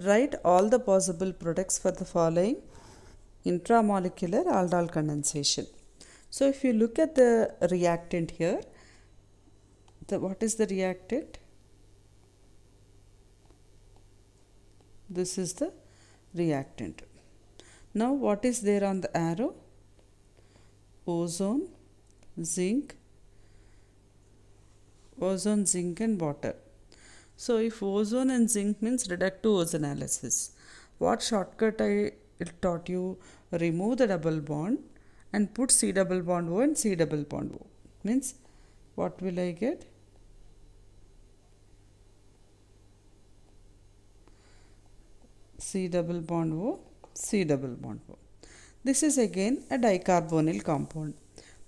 Write all the possible products for the following intramolecular aldol condensation. So if you look at the reactant here, what is the reactant? This is the reactant. Now what is there on the arrow? Ozone, zinc, and water. So if ozone and zinc means reducto-ozonolysis. What shortcut I taught you? Remove the double bond and put C double bond O and C double bond O. Means what will I get? C double bond O, C double bond O. This is again a dicarbonyl compound.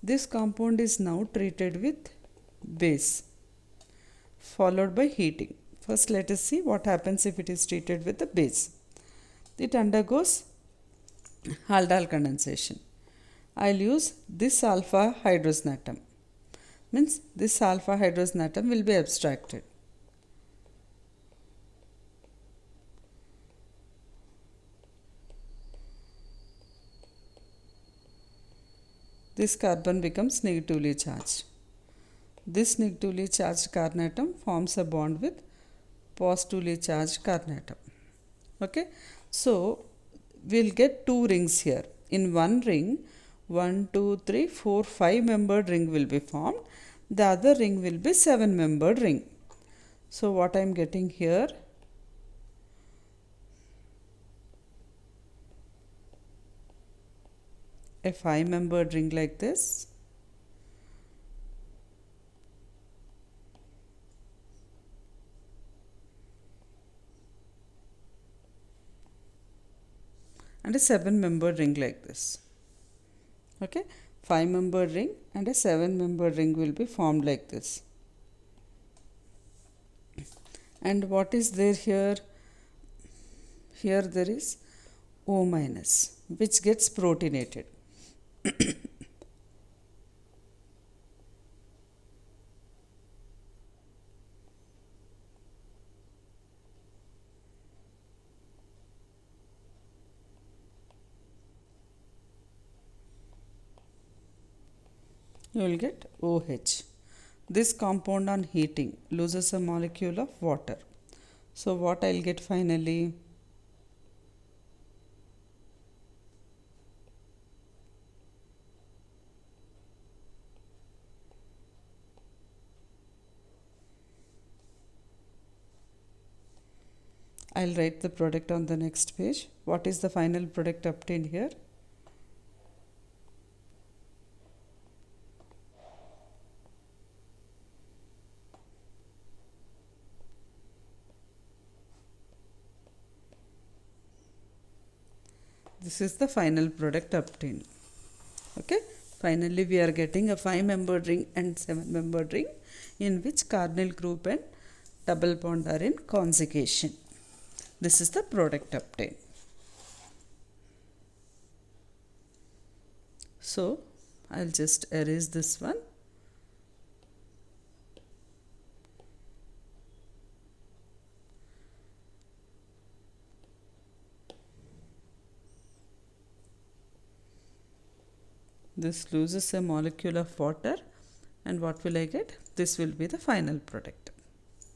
This compound is now treated with base followed by heating. First let us see what happens if it is treated with the base. It undergoes aldol condensation. I'll use this alpha hydrogen atom. Means this alpha hydrogen atom will be abstracted. This carbon becomes negatively charged. This negatively charged carbon atom forms a bond with positively charged carbon atom. Okay, so we'll get two rings here. In one ring, 1, 2, 3, 4, 5-membered ring will be formed. The other ring will be 7-membered ring. So what I am getting here? A 5-membered ring like this. And a 7-membered ring like this. Okay, 5-membered ring and a 7-membered ring will be formed like this. And what is there here? Here there is O minus, which gets protonated. You will get OH. This compound on heating loses a molecule of water. So what I will get finally? I'll write the product on the next page. What is the final product obtained here? This is the final product obtained. Okay. Finally, we are getting a 5-membered ring and 7-membered ring in which carbonyl group and double bond are in conjugation. This is the product obtained. So, I'll just erase this one. This loses a molecule of water, and what will I get? This will be the final product.